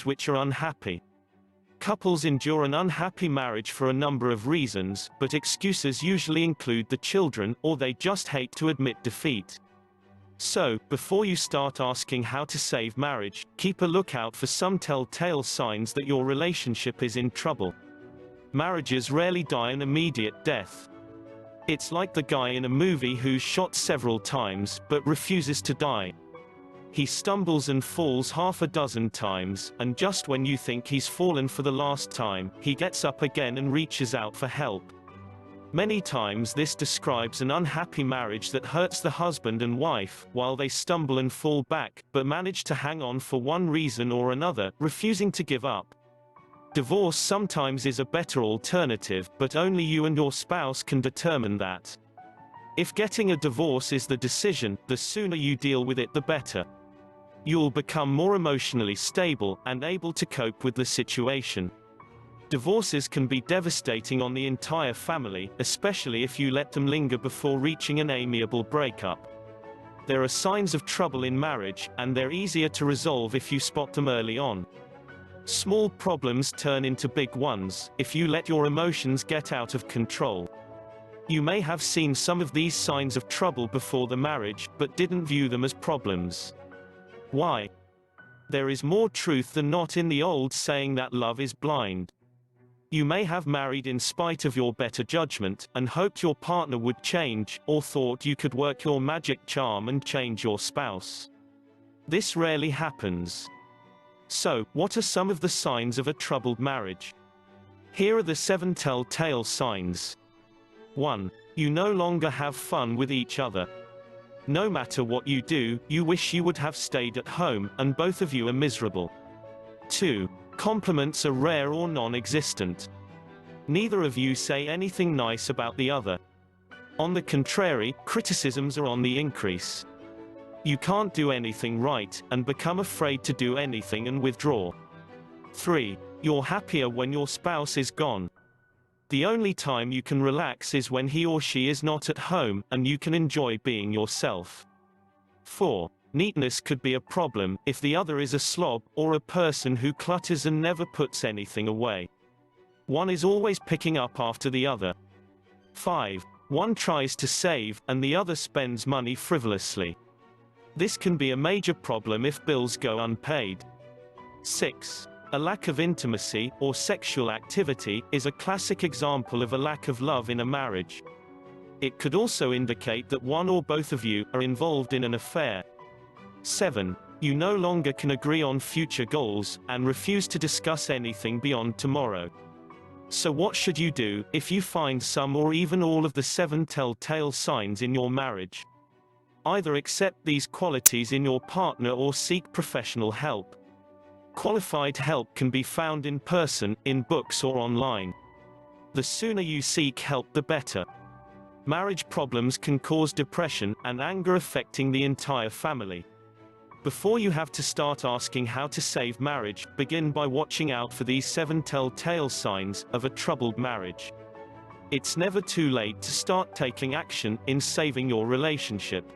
which are unhappy. Couples endure an unhappy marriage for a number of reasons, but excuses usually include the children, or they just hate to admit defeat. So, before you start asking how to save marriage, keep a lookout for some telltale signs that your relationship is in trouble. Marriages rarely die an immediate death. It's like the guy in a movie who's shot several times, but refuses to die. He stumbles and falls half a dozen times, and just when you think he's fallen for the last time, he gets up again and reaches out for help. Many times this describes an unhappy marriage that hurts the husband and wife, while they stumble and fall back, but manage to hang on for one reason or another, refusing to give up. Divorce sometimes is a better alternative, but only you and your spouse can determine that. If getting a divorce is the decision, the sooner you deal with it the better. You'll become more emotionally stable, and able to cope with the situation. Divorces can be devastating on the entire family, especially if you let them linger before reaching an amiable breakup. There are signs of trouble in marriage, and they're easier to resolve if you spot them early on. Small problems turn into big ones, if you let your emotions get out of control. You may have seen some of these signs of trouble before the marriage, but didn't view them as problems. Why? There is more truth than not in the old saying that love is blind. You may have married in spite of your better judgment, and hoped your partner would change, or thought you could work your magic charm and change your spouse. This rarely happens. So, what are some of the signs of a troubled marriage? Here are the 7 telltale signs. 1. You no longer have fun with each other. No matter what you do, you wish you would have stayed at home, and both of you are miserable. 2. Compliments are rare or non-existent. Neither of you say anything nice about the other. On the contrary, criticisms are on the increase. You can't do anything right, and become afraid to do anything and withdraw. 3. You're happier when your spouse is gone. The only time you can relax is when he or she is not at home, and you can enjoy being yourself. 4. Neatness could be a problem, if the other is a slob, or a person who clutters and never puts anything away. One is always picking up after the other. 5. One tries to save, and the other spends money frivolously. This can be a major problem if bills go unpaid. 6. A lack of intimacy, or sexual activity, is a classic example of a lack of love in a marriage. It could also indicate that one or both of you are involved in an affair. 7. You no longer can agree on future goals, and refuse to discuss anything beyond tomorrow. So what should you do, if you find some or even all of the 7 telltale signs in your marriage? Either accept these qualities in your partner or seek professional help. Qualified help can be found in person, in books or online. The sooner you seek help the better. Marriage problems can cause depression and anger affecting the entire family. Before you have to start asking how to save marriage, begin by watching out for these 7 telltale signs of a troubled marriage. It's never too late to start taking action in saving your relationship.